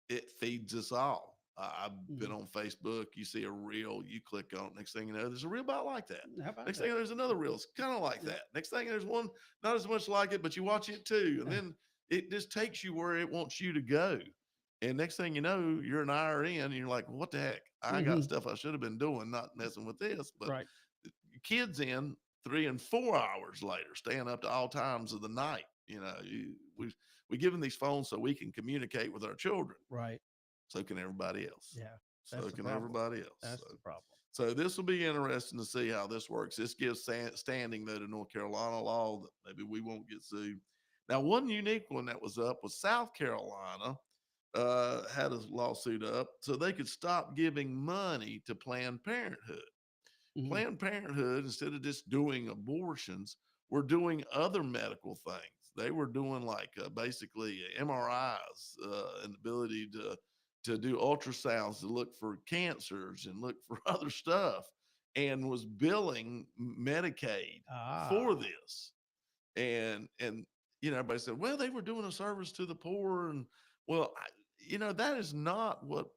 it feeds us all. I've been on Facebook. You see a reel, you click on it. Next thing you know, there's a reel about like that. Next thing you know, there's another reel. It's kind of like that. Next thing there's one not as much like it, but you watch it too, and then it just takes you where it wants you to go. And next thing you know, you're an hour in, and you're like, "What the heck? I got stuff I should have been doing, not messing with this." But kids in 3 and 4 hours later, staying up to all times of the night. We give them these phones so we can communicate with our children. Right. So can everybody else. Yeah. So can everybody else. That's the problem. So this will be interesting to see how this works. This gives standing, though, to North Carolina law that maybe we won't get sued. Now, one unique one that was up was South Carolina had a lawsuit up so they could stop giving money to Planned Parenthood. Mhm. Planned Parenthood, instead of just doing abortions, were doing other medical things. They were doing like basically MRIs and ability to do ultrasounds to look for cancers and look for other stuff, and was billing Medicaid for this. And everybody said, well, they were doing a service to the poor, and well, that is not what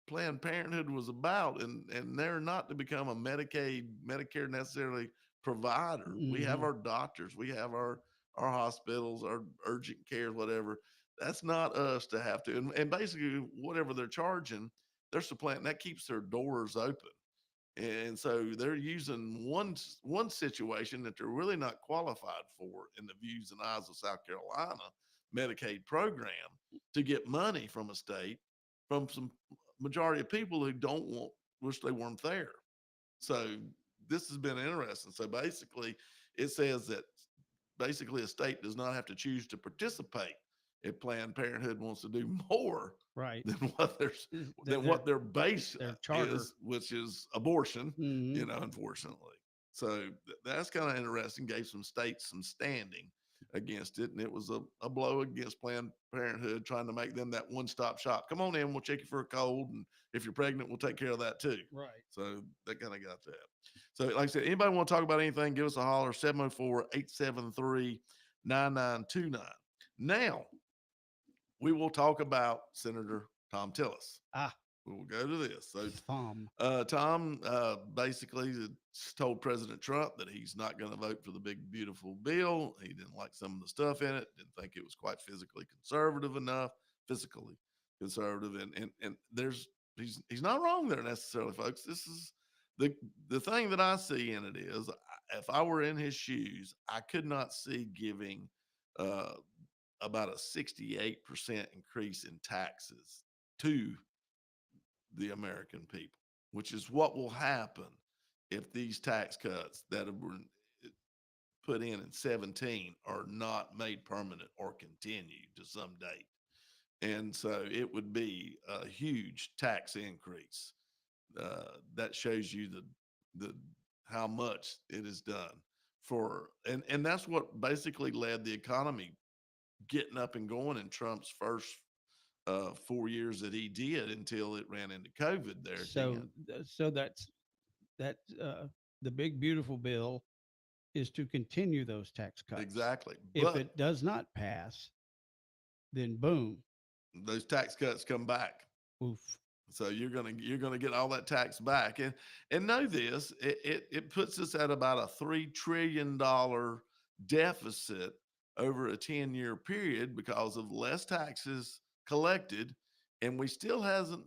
Planned Parenthood was about, and they're not to become a Medicare necessarily provider. We have Mhm. our doctors, we have our hospitals, our urgent care, whatever. That's not us to have to, and basically whatever they're charging, they're supplanting that keeps their doors open. And so they're using one situation that they're really not qualified for in the views and eyes of South Carolina Medicaid program to get money from a state from some majority of people who don't wish they weren't there. So this has been interesting. So basically, it says that basically a state does not have to choose to participate if Planned Parenthood wants to do more Right. than what their their base their charter. is, which is abortion. Mhm. Unfortunately. So that's kind of interesting. Gave some states some standing against it, and it was a blow against Planned Parenthood, trying to make them that one-stop shop. Come on in, we'll check you for a cold, and if you're pregnant, we'll take care of that too. Right. So that kind of got that. So, like I said, anybody want to talk about anything, give us a holler, 704-873-9929. Now, we will talk about Senator Tom Tillis. We will go to this. So, Tom basically told President Trump that he's not going to vote for the big, beautiful bill. He didn't like some of the stuff in it, didn't think it was quite physically conservative enough, fiscally conservative. And he's not wrong there necessarily, folks. This is the thing that I see in it is, if I were in his shoes, I could not see giving about a 68% increase in taxes to the American people, which is what will happen if these tax cuts that have been put in 17 are not made permanent or continue to some date. And so it would be a huge tax increase. That shows you the how much it is done for, and that's what basically led the economy getting up and going in Trump's first 4 years that he did, until it ran into COVID there. So that's the big beautiful bill is to continue those tax cuts. Exactly. If But it does not pass, then boom, those tax cuts come back. Oof. So you're gonna get all that tax back, and know this, it puts us at about a $3 trillion deficit over a 10-year period because of less taxes collected, and we still haven't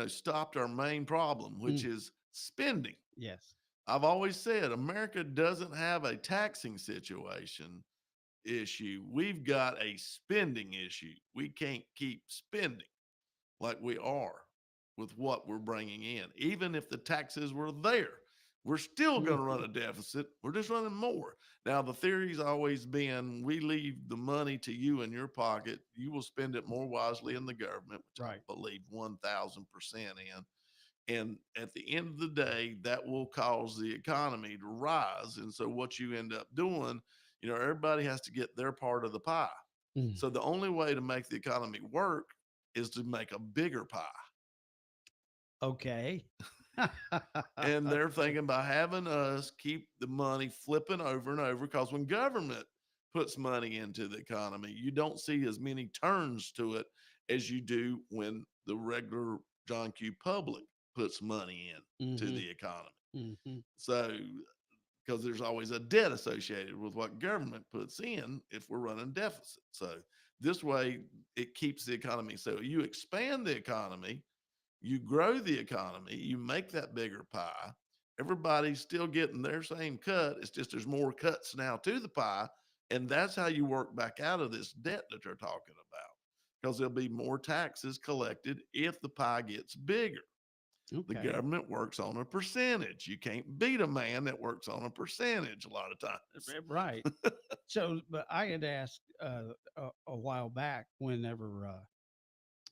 stopped our main problem, which is spending. Yes. I've always said America doesn't have a taxing situation issue. We've got a spending issue. We can't keep spending like we are with what we're bringing in. Even if the taxes were there, we're still going to run a deficit. We're just running more. Now, the theory's always been, we leave the money to you in your pocket. You will spend it more wisely in the government, which I believe 1,000% in. And at the end of the day, that will cause the economy to rise. And so what you end up doing, everybody has to get their part of the pie. So the only way to make the economy work is to make a bigger pie. Okay. And they're thinking about having us keep the money flipping over and over, because when government puts money into the economy, you don't see as many turns to it as you do when the regular John Q. public puts money in to the economy. So, because there's always a debt associated with what government puts in if we're running deficit. So this way it keeps the economy. So you expand the economy, you grow the economy, you make that bigger pie. Everybody's still getting their same cut. It's just there's more cuts now to the pie. And that's how you work back out of this debt that they're talking about, because there'll be more taxes collected if the pie gets bigger. The government works on a percentage. You can't beat a man that works on a percentage a lot of times. Right. So, but I had asked a while back, whenever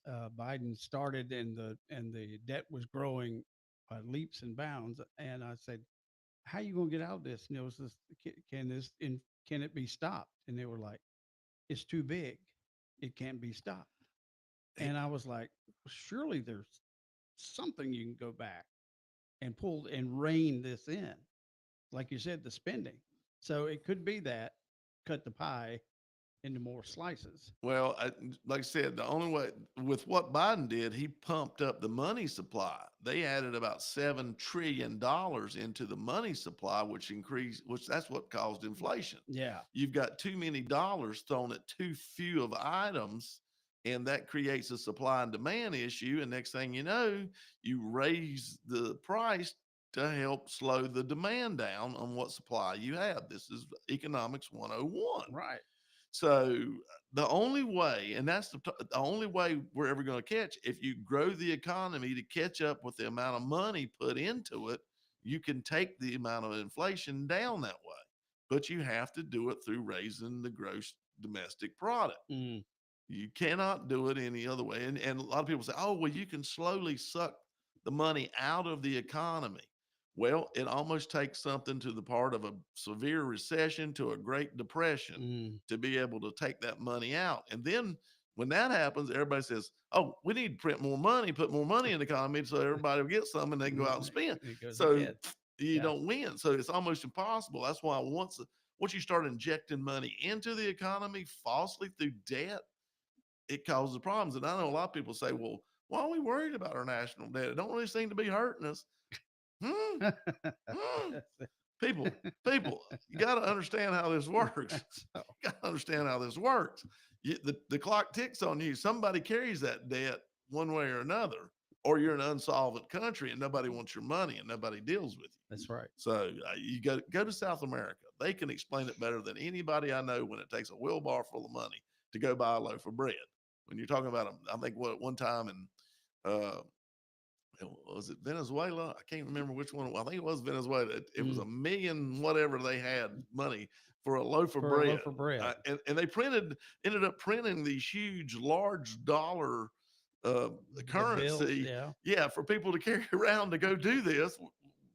Biden started and the debt was growing by leaps and bounds. And I said, "How you gonna get out of this?" And it was this, can it be stopped? And they were like, "It's too big, it can't be stopped." And I was like, "Surely there's something you can go back and pull and rein this in, like you said, the spending." So it could be that cut the pie into more slices. Well, like I said, the only way with what Biden did, he pumped up the money supply. They added about $7 trillion into the money supply, which that's what caused inflation. Yeah. You've got too many dollars thrown at too few of items, and that creates a supply and demand issue. And next thing you know, you raise the price to help slow the demand down on what supply you have. This is economics 101. Right. So the only way, and that's the only way we're ever going to catch, if you grow the economy to catch up with the amount of money put into it, you can take the amount of inflation down that way. But you have to do it through raising the gross domestic product. Mm. You cannot do it any other way. And a lot of people say, oh, well, you can slowly suck the money out of the economy. Well, it almost takes something to the part of a severe recession to a Great Depression to be able to take that money out. And then when that happens, everybody says, oh, we need to print more money, put more money in the economy so everybody will get some and they can go out and spend. It goes So ahead. you Yeah. don't win. So it's almost impossible. That's why once you start injecting money into the economy falsely through debt, it causes problems. And I know a lot of people say, well, why are we worried about our national debt? It don't really seem to be hurting us. People, you got to understand how this works. You got to understand how this works. The clock ticks on you. Somebody carries that debt one way or another, or you're an unsolvent country and nobody wants your money and nobody deals with you. That's right. So you go to South America. They can explain it better than anybody I know when it takes a wheelbarrow full of money to go buy a loaf of bread. When you're talking about, I think one time in, was it Venezuela? I can't remember which one. I think it was Venezuela. It was $1 million, whatever they had money for a loaf of bread. A loaf of bread. And they ended up printing these huge, large dollar currency. Bills, yeah, for people to carry around to go do this.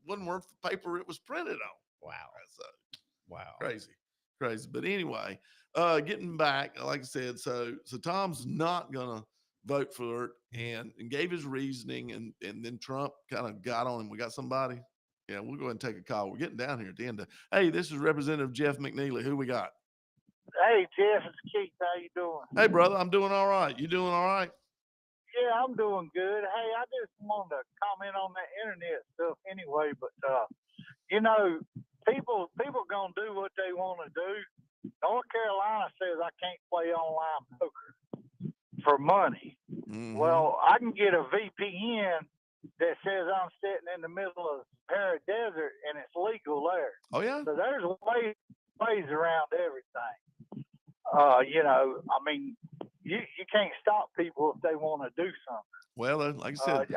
Wasn't worth the paper it was printed on. Wow. So, wow. Crazy. But anyway, getting back, like I said, so Tom's not gonna vote for it and gave his reasoning, and then Trump kind of got on him. We got somebody. Yeah, we'll go ahead and take a call. We're getting down here at the end. Hey, this is Representative Jeff McNeely. Who we got? Hey, Jeff, it's Keith. How you doing? Hey, brother, I'm doing all right. You doing all right? Yeah, I'm doing good. Hey, I just wanted to comment on that internet stuff anyway, but you know, people gonna do what they want to do. North Carolina says I can't play online poker for money. Mm-hmm. Well, I can get a VPN that says I'm sitting in the middle of Sahara Desert and it's legal there. Oh yeah. So there's ways around everything. You know, I mean, you can't stop people if they want to do something. Well, like I said,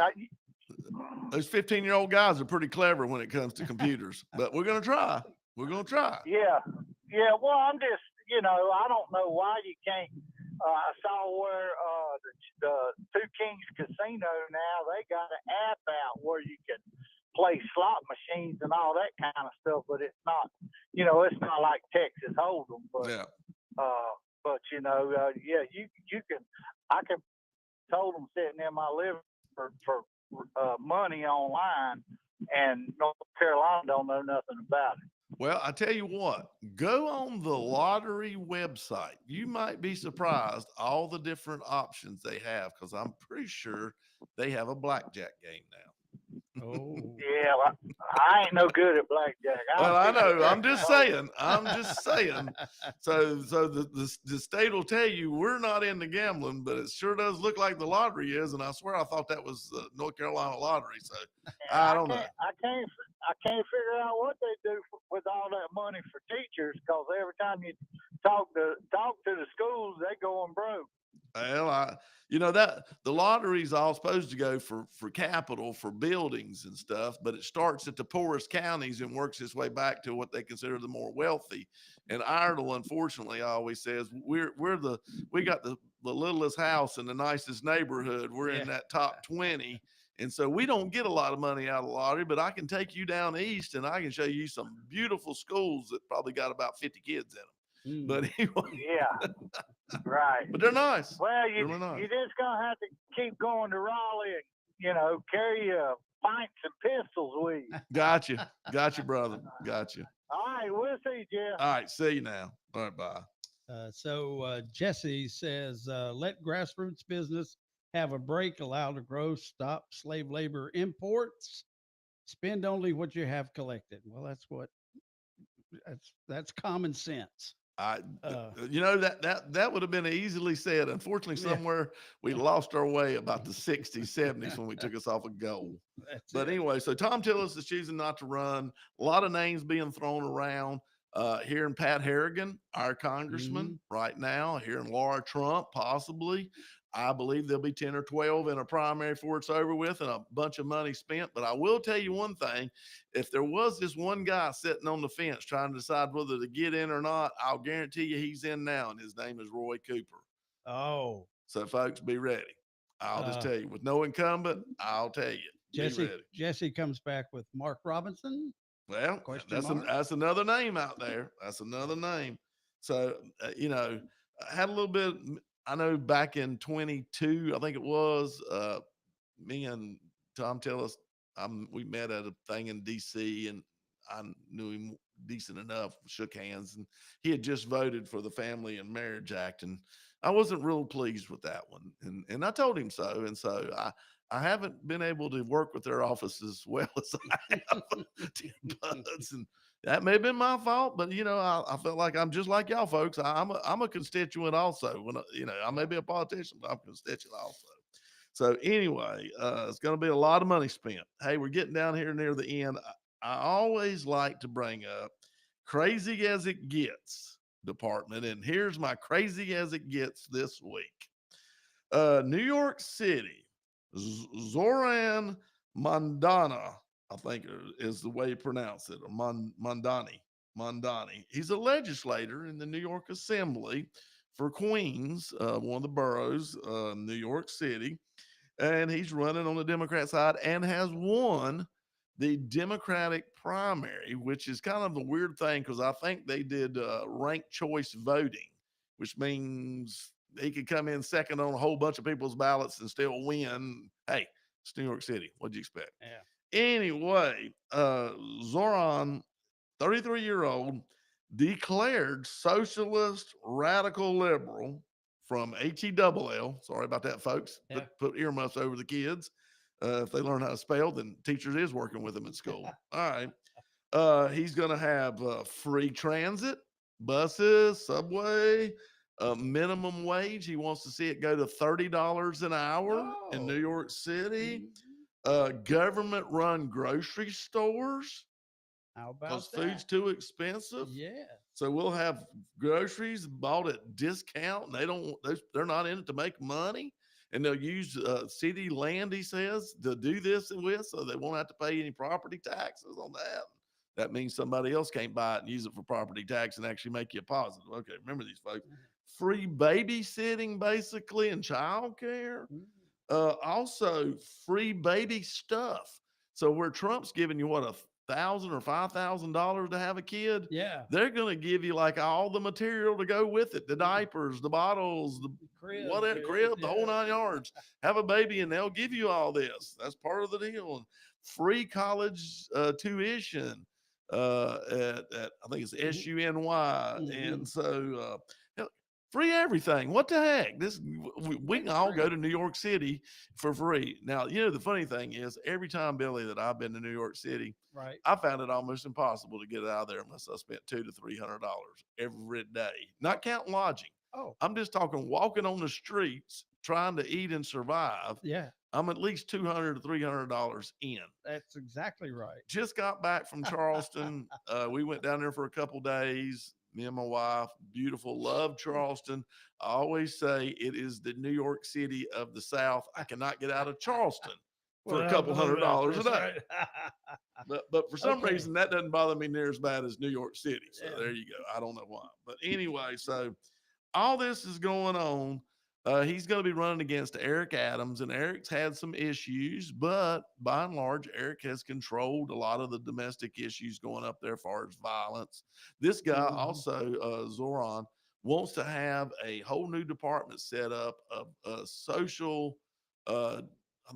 those 15-year-old guys are pretty clever when it comes to computers, but we're going to try. Yeah. Well, I'm just, you know, I don't know why you can't. I saw where the Two Kings Casino now, they got an app out where you can play slot machines and all that kind of stuff, but it's not, you know, it's not like Texas Hold'em. But yeah. But you know, yeah, you can. I can told them sitting in my living for money online, and North Carolina don't know nothing about it. Well, I tell you what, go on the lottery website. You might be surprised all the different options they have, because I'm pretty sure they have a blackjack game now. Oh. Yeah, well, I ain't no good at blackjack. Well, I know. I'm just saying. So the state will tell you we're not into gambling, but it sure does look like the lottery is. And I swear I thought that was the North Carolina lottery. So I don't know. I can't figure out what they do with all that money for teachers, because every time you talk to the schools, they going broke. Well, you know that the lottery's all supposed to go for capital, for buildings and stuff, but it starts at the poorest counties and works its way back to what they consider the more wealthy. And Iredell, unfortunately, always says we got the the littlest house in the nicest neighborhood. We're in that top 20. And so we don't get a lot of money out of the lottery, but I can take you down east and I can show you some beautiful schools that probably got about 50 kids in them. But anyway. Yeah, right. But they're nice. Well, They're really nice. you just gonna have to keep going to Raleigh and, you know, carry your pints and pistols with you. Gotcha, brother. Gotcha. All right, we'll see you, Jeff. All right, see you now. All right, bye. So Jesse says, let grassroots business have a break, allow the growth, stop slave labor imports, spend only what you have collected. Well, that's common sense. You know, that would have been easily said. Unfortunately, somewhere we lost our way about the 60s, 70s when we took us off a goal. But anyway, so Tom Tillis is choosing not to run. A lot of names being thrown around. Hearing Pat Harrigan, our congressman, right now. Hearing Laura Trump, possibly. I believe there'll be 10 or 12 in a primary before it's over with and a bunch of money spent. But I will tell you one thing. If there was this one guy sitting on the fence trying to decide whether to get in or not, I'll guarantee you he's in now, and his name is Roy Cooper. Oh. So, folks, be ready. I'll just tell you. With no incumbent, I'll tell you. Jesse comes back with Mark Robinson. Well, that's another name out there. That's another name. So, you know, I had a little bit – I know back in 22, I think it was, me and Tom Tillis, we met at a thing in D.C. and I knew him decent enough, shook hands, and he had just voted for the Family and Marriage Act, and I wasn't real pleased with that one, and I told him so, and so I haven't been able to work with their office as well as I have, and that may have been my fault, but you know, I felt like I'm just like y'all folks. I'm a constituent also. When you know, I may be a politician, but I'm a constituent also. So anyway, it's going to be a lot of money spent. Hey, we're getting down here near the end. I always like to bring up crazy as it gets department, and here's my crazy as it gets this week. New York City, Zoran Mondana, I think is the way you pronounce it, or Mondani. He's a legislator in the New York Assembly for Queens, one of the boroughs, New York City. And he's running on the Democrat side and has won the Democratic primary, which is kind of the weird thing because I think they did ranked choice voting, which means he could come in second on a whole bunch of people's ballots and still win. Hey, it's New York City. What'd you expect? Yeah. Anyway, Zoran, 33-year-old, declared socialist radical liberal from HELL. Sorry about that, folks. Yeah. Put earmuffs over the kids. If they learn how to spell, then teachers is working with them in school. All right. He's going to have free transit, buses, subway, minimum wage. He wants to see it go to $30 an hour in New York City. Government-run grocery stores. How about because that? food's too expensive. Yeah. So we'll have groceries bought at discount. And they're not in it to make money, and they'll use city land, he says, to do this with, so they won't have to pay any property taxes on that. That means somebody else can't buy it and use it for property tax and actually make you a positive. Okay, remember these folks. Free babysitting, basically, and childcare. Also, free baby stuff. So where Trump's giving you what, $1,000 or $5,000 to have a kid? Yeah. They're going to give you like all the material to go with it, the diapers, the bottles, the crib, the whole 9 yards. Have a baby and they'll give you all this. That's part of the deal. Free college tuition at I think it's SUNY. And so free everything. What the heck? We can all go to New York City for free. Now, you know, the funny thing is every time, Billy, that I've been to New York City, right, I found it almost impossible to get out of there unless I spent $200 to $300 every day, not counting lodging. Oh, I'm just talking walking on the streets, trying to eat and survive. Yeah. I'm at least $200 to $300 in. That's exactly right. Just got back from Charleston. We went down there for a couple days. Me and my wife, beautiful, love Charleston. I always say it is the New York City of the South. I cannot get out of Charleston for a couple $100 a day. But for some reason, that doesn't bother me near as bad as New York City. So there you go. I don't know why. But anyway, so all this is going on. He's going to be running against Eric Adams, and Eric's had some issues, but by and large, Eric has controlled a lot of the domestic issues going up there as far as violence. This guy also, Zoran, wants to have a whole new department set up of social, I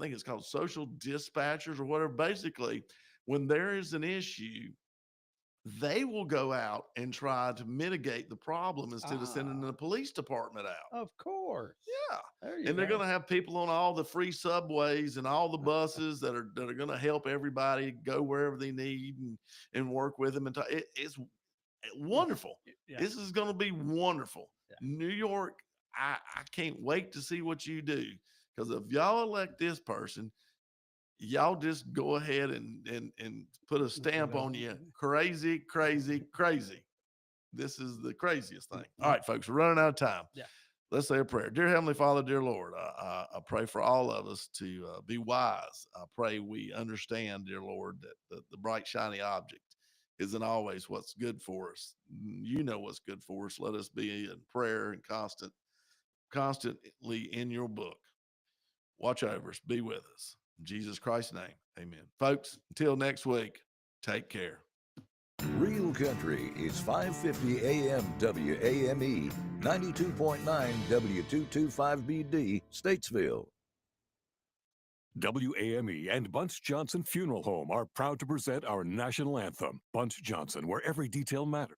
think it's called social dispatchers or whatever. Basically, when there is an issue, they will go out and try to mitigate the problem instead of sending the police department out. Of course. Yeah. There you And they're go. going to have people on all the free subways and all the buses that are going to help everybody go wherever they need and work with them. And it's wonderful. Yeah. This is going to be wonderful. Yeah. New York, I can't wait to see what you do, because if y'all elect this person, y'all just go ahead and put a stamp on you. Crazy, crazy, crazy. This is the craziest thing. All right, folks, we're running out of time. Yeah. Let's say a prayer. Dear Heavenly Father, dear Lord, I pray for all of us to be wise. I pray we understand, dear Lord, that the bright, shiny object isn't always what's good for us. You know what's good for us. Let us be in prayer and constantly in your book. Watch over us. Be with us. In Jesus Christ's name, amen. Folks, until next week, take care. Real Country is 550 AM WAME, 92.9 W225BD, Statesville. WAME and Bunce Johnson Funeral Home are proud to present our national anthem, Bunce Johnson, where every detail matters.